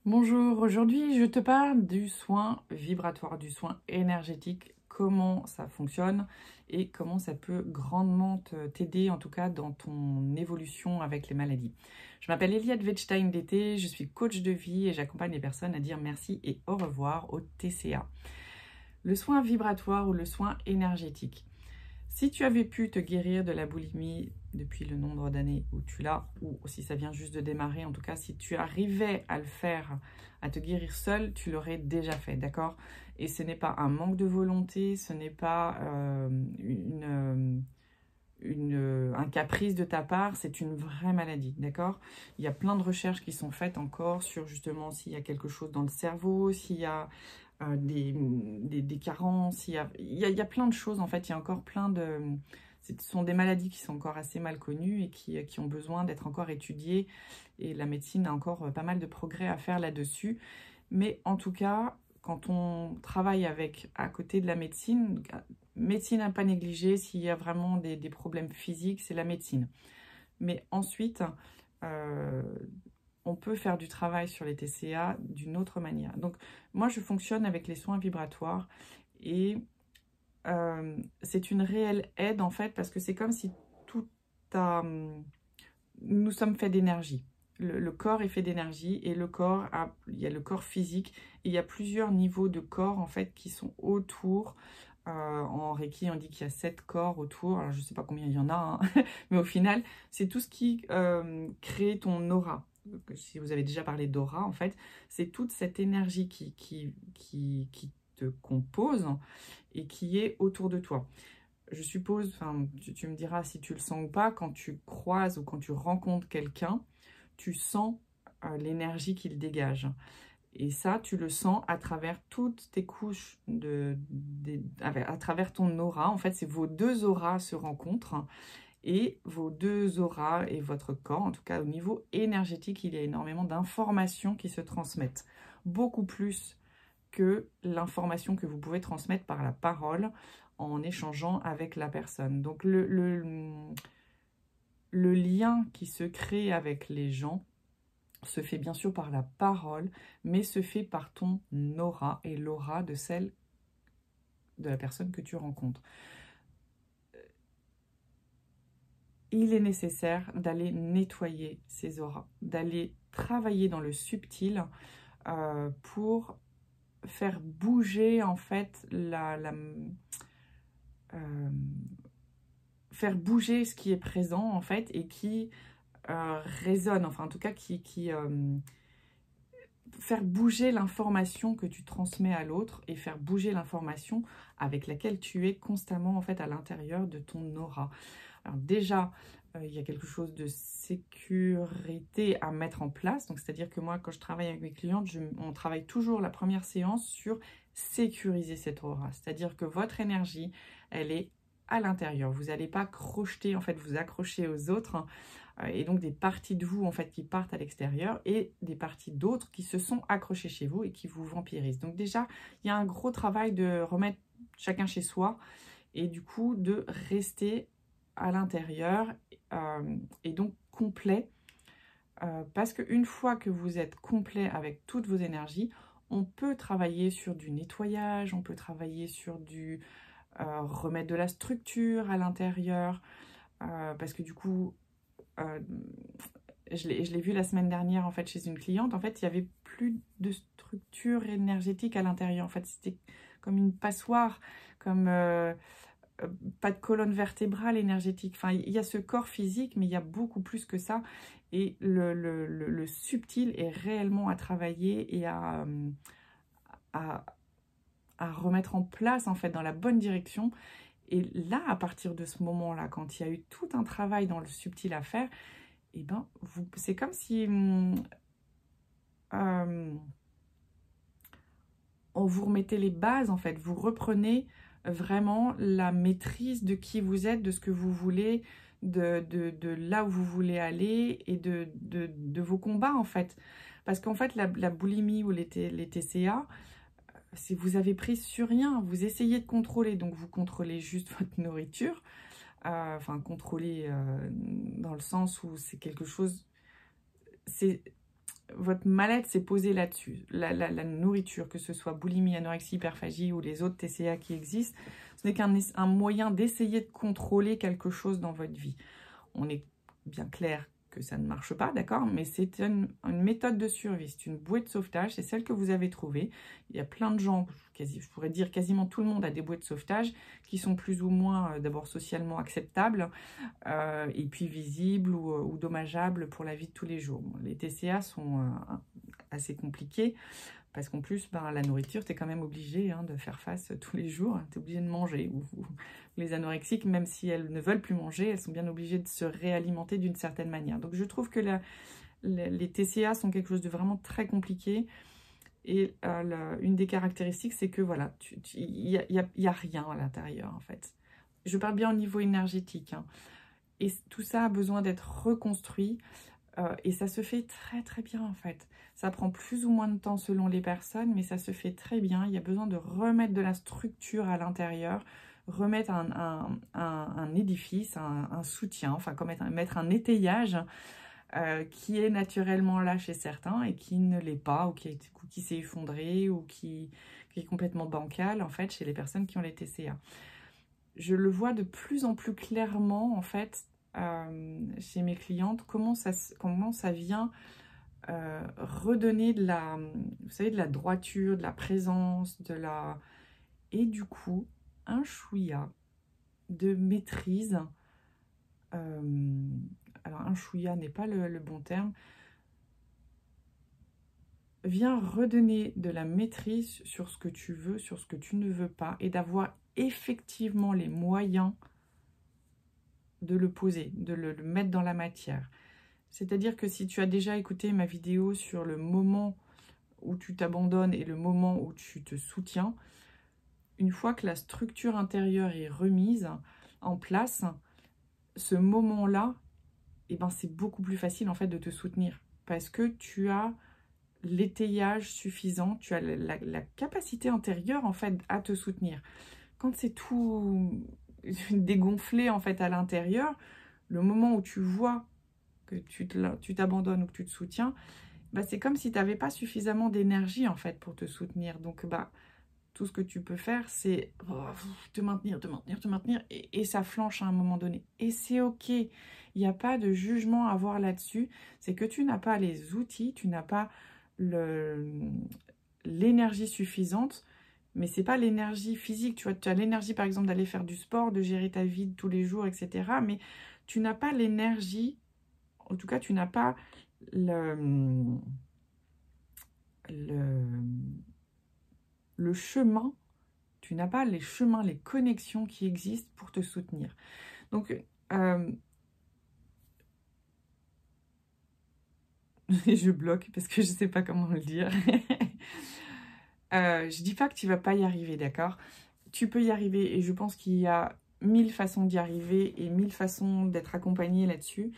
Bonjour, aujourd'hui je te parle du soin vibratoire, du soin énergétique, comment ça fonctionne et comment ça peut grandement t'aider en tout cas dans ton évolution avec les maladies. Je m'appelle Eliade Wettstein-Dété, je suis coach de vie et j'accompagne les personnes à dire merci et au revoir au TCA. Le soin vibratoire ou le soin énergétique. Si tu avais pu te guérir de la boulimie depuis le nombre d'années où tu l'as, ou si ça vient juste de démarrer, en tout cas, si tu arrivais à le faire, à te guérir seul, tu l'aurais déjà fait, d'accord? Et ce n'est pas un manque de volonté, ce n'est pas un caprice de ta part, c'est une vraie maladie, d'accord? Il y a plein de recherches qui sont faites encore sur justement s'il y a quelque chose dans le cerveau, s'il y a des carences, il y a plein de choses en fait, il y a encore plein de... Ce sont des maladies qui sont encore assez mal connues et qui ont besoin d'être encore étudiées et la médecine a encore pas mal de progrès à faire là-dessus. Mais en tout cas, quand on travaille avec à côté de la médecine, médecine à pas négliger, s'il y a vraiment des problèmes physiques, c'est la médecine. Mais ensuite, euh, on peut faire du travail sur les TCA d'une autre manière. Donc, moi, je fonctionne avec les soins vibratoires et c'est une réelle aide, en fait, parce que c'est comme si tout a... Nous sommes faits d'énergie. Le corps est fait d'énergie et le corps, il y a le corps physique et il y a plusieurs niveaux de corps, en fait, qui sont autour. En Reiki, on dit qu'il y a 7 corps autour. Alors, je ne sais pas combien il y en a, hein. Mais au final, c'est tout ce qui crée ton aura. Si vous avez déjà parlé d'aura, en fait, c'est toute cette énergie qui te compose et qui est autour de toi. Je suppose, enfin, tu me diras si tu le sens ou pas, quand tu croises ou quand tu rencontres quelqu'un, tu sens l'énergie qu'il dégage. Et ça, tu le sens à travers toutes tes couches, à travers ton aura. En fait, c'est vos deux auras se rencontrent et vos deux auras et votre corps, en tout cas au niveau énergétique, il y a énormément d'informations qui se transmettent. Beaucoup plus que l'information que vous pouvez transmettre par la parole en échangeant avec la personne. Donc le lien qui se crée avec les gens se fait bien sûr par la parole, mais se fait par ton aura et l'aura de celle de la personne que tu rencontres. Il est nécessaire d'aller nettoyer ces auras, d'aller travailler dans le subtil pour faire bouger en fait faire bouger ce qui est présent en fait et qui résonne, enfin en tout cas faire bouger l'information que tu transmets à l'autre et faire bouger l'information avec laquelle tu es constamment en fait à l'intérieur de ton aura. Alors déjà, il y a quelque chose de sécurité à mettre en place. Donc c'est-à-dire que moi, quand je travaille avec mes clientes, on travaille toujours la première séance sur sécuriser cette aura. C'est-à-dire que votre énergie, elle est à l'intérieur. Vous n'allez pas crocheter, en fait, vous accrocher aux autres et donc des parties de vous en fait qui partent à l'extérieur et des parties d'autres qui se sont accrochées chez vous et qui vous vampirisent. Donc déjà, il y a un gros travail de remettre chacun chez soi et du coup de rester à l'intérieur et donc complet parce qu'une fois que vous êtes complet avec toutes vos énergies, on peut travailler sur du nettoyage, on peut travailler sur du remettre de la structure à l'intérieur parce que du coup je l'ai vu la semaine dernière en fait chez une cliente. En fait, il y avait plus de structure énergétique à l'intérieur. En fait, c'était comme une passoire, comme pas de colonne vertébrale énergétique. Enfin, il y a ce corps physique, mais il y a beaucoup plus que ça. Et le subtil est réellement à travailler et à, à remettre en place en fait dans la bonne direction. Et là, à partir de ce moment-là, quand il y a eu tout un travail dans le subtil à faire, et ben, c'est comme si on vous remettait les bases, en fait. Vous reprenez vraiment la maîtrise de qui vous êtes, de ce que vous voulez, de là où vous voulez aller et de vos combats, en fait. Parce qu'en fait, la boulimie ou les TCA, si vous avez pris sur rien, vous essayez de contrôler, donc vous contrôlez juste votre nourriture, enfin contrôler dans le sens où c'est quelque chose, c'est votre mal-être s'est posé là-dessus. La nourriture, que ce soit boulimie, anorexie, hyperphagie ou les autres TCA qui existent, ce n'est qu'un moyen d'essayer de contrôler quelque chose dans votre vie. On est bien clair que ça ne marche pas, d'accord? Mais c'est une méthode de survie, c'est une bouée de sauvetage, c'est celle que vous avez trouvée. Il y a plein de gens, je pourrais dire quasiment tout le monde a des bouées de sauvetage qui sont plus ou moins d'abord socialement acceptables et puis visibles ou dommageables pour la vie de tous les jours. Bon, les TCA sont assez compliqués parce qu'en plus, la nourriture, tu es quand même obligé de faire face tous les jours, tu es obligé de manger. Les anorexiques, même si elles ne veulent plus manger, elles sont bien obligées de se réalimenter d'une certaine manière. Donc je trouve que les TCA sont quelque chose de vraiment très compliqué. Et une des caractéristiques, c'est que voilà, il y a rien à l'intérieur en fait. Je parle bien au niveau énergétique. Et tout ça a besoin d'être reconstruit. Et ça se fait très très bien en fait. Ça prend plus ou moins de temps selon les personnes, mais ça se fait très bien. Il y a besoin de remettre de la structure à l'intérieur, remettre un édifice, un soutien, enfin comme mettre un étayage qui est naturellement là chez certains et qui ne l'est pas, ou qui s'est effondré, ou qui est complètement bancal en fait chez les personnes qui ont les TCA. Je le vois de plus en plus clairement en fait chez mes clientes, comment ça vient redonner vous savez, de la droiture, de la présence, et du coup, un chouïa de maîtrise. Alors, un chouïa n'est pas le bon terme. Vient redonner de la maîtrise sur ce que tu veux, sur ce que tu ne veux pas, et d'avoir effectivement les moyens de le poser, de le mettre dans la matière. C'est-à-dire que si tu as déjà écouté ma vidéo sur le moment où tu t'abandonnes et le moment où tu te soutiens, une fois que la structure intérieure est remise en place, ce moment-là, c'est beaucoup plus facile en fait de te soutenir parce que tu as l'étayage suffisant, tu as la capacité intérieure en fait à te soutenir. Quand c'est tout dégonflé en fait à l'intérieur, le moment où tu vois que tu t'abandonnes ou que tu te soutiens, c'est comme si tu n'avais pas suffisamment d'énergie en fait pour te soutenir. Donc tout ce que tu peux faire, c'est te maintenir, et ça flanche à un moment donné. Et c'est ok, il n'y a pas de jugement à avoir là-dessus. C'est que tu n'as pas les outils, tu n'as pas l'énergie suffisante, mais c'est pas l'énergie physique. Tu vois, tu as l'énergie par exemple d'aller faire du sport, de gérer ta vie de tous les jours, etc. Mais tu n'as pas l'énergie, en tout cas tu n'as pas le chemin, tu n'as pas les chemins, les connexions qui existent pour te soutenir. Donc, je bloque parce que je ne sais pas comment le dire. Je dis pas que tu vas pas y arriver, d'accord? Tu peux y arriver et je pense qu'il y a 1000 façons d'y arriver et 1000 façons d'être accompagné là-dessus.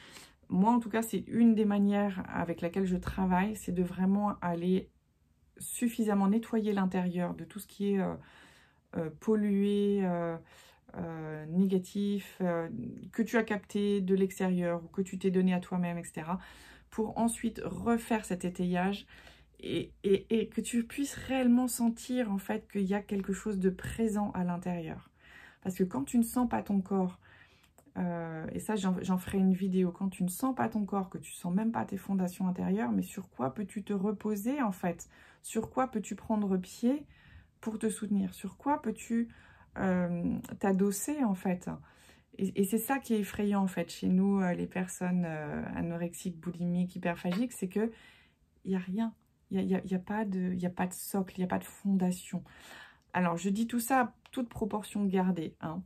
Moi, en tout cas, c'est une des manières avec laquelle je travaille, c'est de vraiment aller suffisamment nettoyer l'intérieur de tout ce qui est pollué, négatif, que tu as capté de l'extérieur ou que tu t'es donné à toi-même, etc. Pour ensuite refaire cet étayage et que tu puisses réellement sentir en fait qu'il y a quelque chose de présent à l'intérieur. Parce que quand tu ne sens pas ton corps, et ça j'en ferai une vidéo, quand tu ne sens pas ton corps, que tu ne sens même pas tes fondations intérieures, mais sur quoi peux-tu te reposer en fait? Sur quoi peux-tu prendre pied pour te soutenir? Sur quoi peux-tu t'adosser en fait? Et c'est ça qui est effrayant en fait chez nous, les personnes anorexiques, boulimiques, hyperphagiques, c'est que il n'y a rien, il y a pas de socle, il n'y a pas de fondation. Alors je dis tout ça à toute proportion gardée, hein.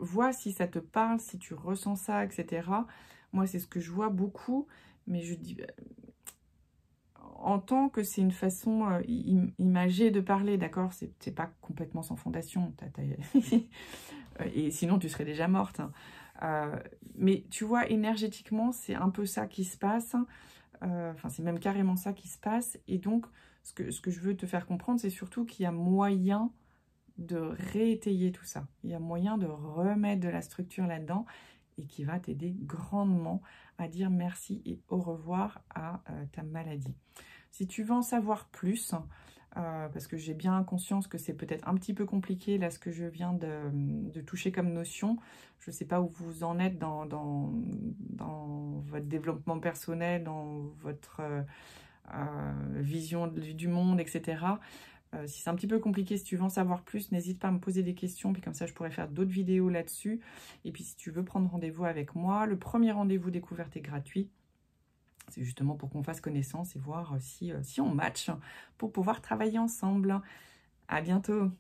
Vois si ça te parle, si tu ressens ça, etc. Moi c'est ce que je vois beaucoup, mais je dis en tant que c'est une façon imagée de parler, d'accord, c'est pas complètement sans fondation, et sinon tu serais déjà morte, hein. Mais tu vois, énergétiquement c'est un peu ça qui se passe, enfin c'est même carrément ça qui se passe, et donc ce que je veux te faire comprendre, c'est surtout qu'il y a moyen de réétayer tout ça, il y a moyen de remettre de la structure là-dedans, et qui va t'aider grandement à dire merci et au revoir à ta maladie. Si tu veux en savoir plus, parce que j'ai bien conscience que c'est peut-être un petit peu compliqué là ce que je viens de toucher comme notion. Je ne sais pas où vous en êtes dans votre développement personnel, dans votre vision du monde, etc. Si c'est un petit peu compliqué, si tu veux en savoir plus, n'hésite pas à me poser des questions, puis comme ça je pourrais faire d'autres vidéos là-dessus. Et puis si tu veux prendre rendez-vous avec moi, le premier rendez-vous découverte est gratuit. C'est justement pour qu'on fasse connaissance et voir si on match pour pouvoir travailler ensemble. À bientôt!